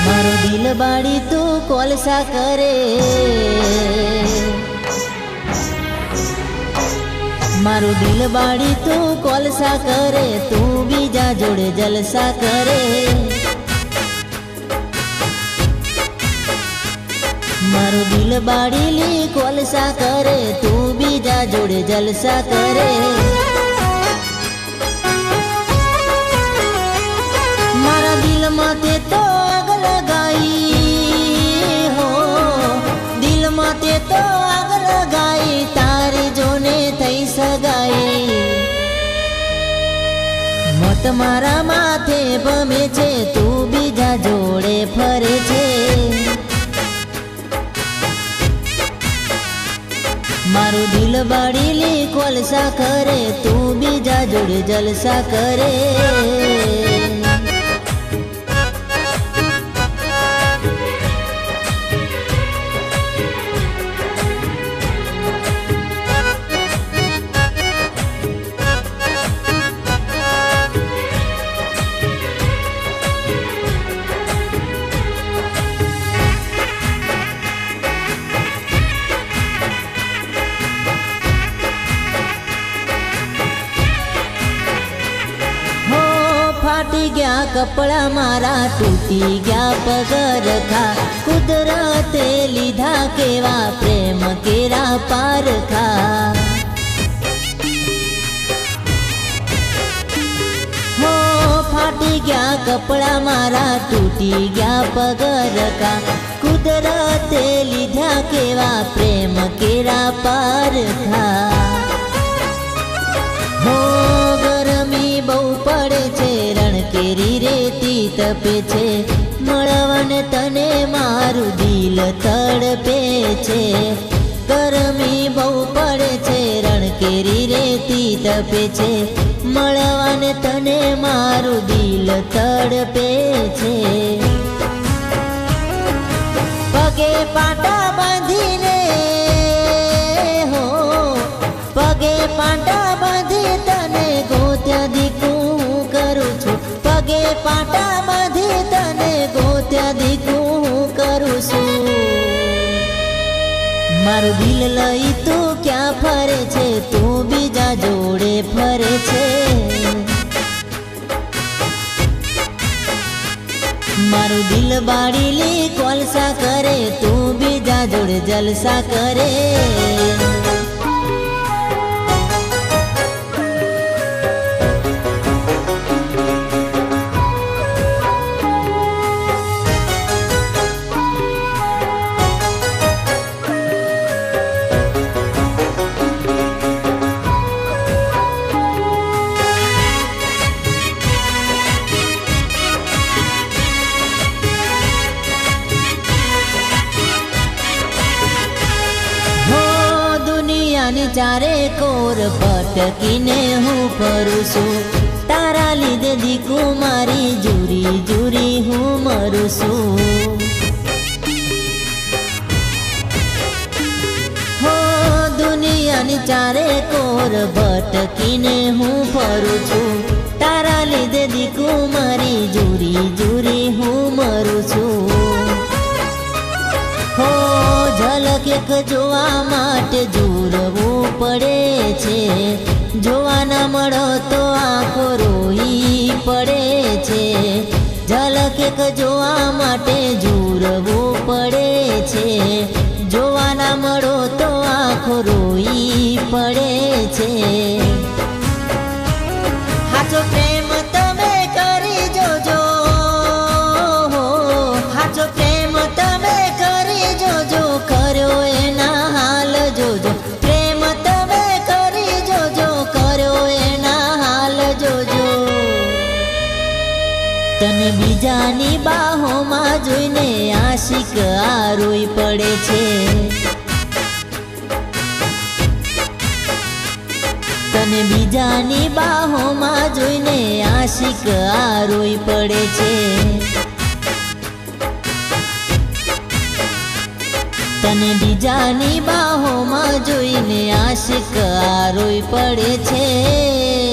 मारो दिल बाड़ी तू कोलसा करे, मारो दिल बाड़ी तू कोलसा करे, तू बीजा जोड़े जलसा करे। मारो दिल बाड़ी ली कोलसा करे, तू बीजा जोड़े जलसा करे। मारा दिल माते तो आग लगाई हो, दिल माते तो आग लगाई, तारी जोने थई सगाई। मत मारा माथे बमे छे, तू बीजा जोड़े फरे छे। मारू दिल बाड़ी ली कोलसा करे, तू बीजा जोड़े जलसा करे। फाटी गया कपड़ा मारा, टूटी गया पगरखा, कुदरते लीधा केवा प्रेम केरा पारखा। हो फाटी गया कपड़ा मारा, टूटी गया पगरखा, कुदरते लीधा केवा प्रेम केरा पारखा। हो गरमी बहु पड़े छे, रणकेरी रेती तपे छे, मळवन तने मारू दिल तड़पे छे। गरमी बहु पड़े छे, रणकेरी रेती तपे छे, मळवन तने मारू दिल तड़पे छे। पगे पाटा बांधीने हो, पगे पाटा बांधी तने गोत्या दीकू करू छू, पगे पाटा बांधी तने गोत्या दीकू करू छू। मारू दिल लई तू क्या फरे छे, तू बीजा जोड़े फरे छे। मारू दिल बाड़ी ली कोलसा करे, तू बीजा जोड़े जलसा करे। चारे कोर पटकीने हूँ फरू छू, तारा लीधे दीकू मारी जूरी जूरी हूँ मरू छू। हो दुनियानी चारे कोर भटकीने हूँ फरू छू, तारा लीधे दीकू मारी जूरी जूरी हूँ मरू छू। हो झलक एक जोवा माटे जुरवू पड़े छे, जोवा न मळो तो आंखो रोई पड़े छे। झलक एक जोवा माटे जुरवू पड़े छे, जोवा न मळो तो आंखो रोई पड़े छे। हाचो प्रेम तमे करी जोजो, हो हाचो प्रेम तमे करी जोजो, कर्यो एना हाल जोजो। प्रेम तमे करी जोजो, कर्यो एना हाल जोजो। તને બીજાની બાહોમાં જોઈને આશિક આ રોઈ પડે છે. તને બીજાની બાહોમાં જોઈને આશિક આ રોઈ પડે છે. તને બીજાની બાહોમાં જોઈને આશિક આ રોઈ પડે છે.